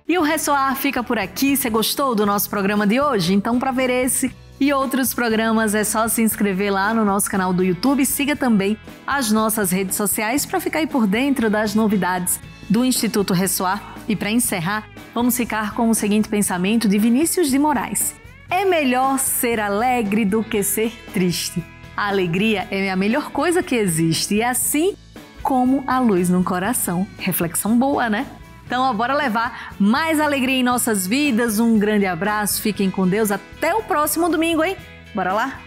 Speaker 1: E o Ressoar fica por aqui. Você gostou do nosso programa de hoje? Então, para ver esse e outros programas, é só se inscrever lá no nosso canal do YouTube. Siga também as nossas redes sociais para ficar aí por dentro das novidades do Instituto Ressoar. E para encerrar, vamos ficar com o seguinte pensamento de Vinícius de Moraes: é melhor ser alegre do que ser triste. A alegria é a melhor coisa que existe, e é assim como a luz no coração. Reflexão boa, né? Então, bora levar mais alegria em nossas vidas. Um grande abraço, fiquem com Deus. Até o próximo domingo, hein? Bora lá?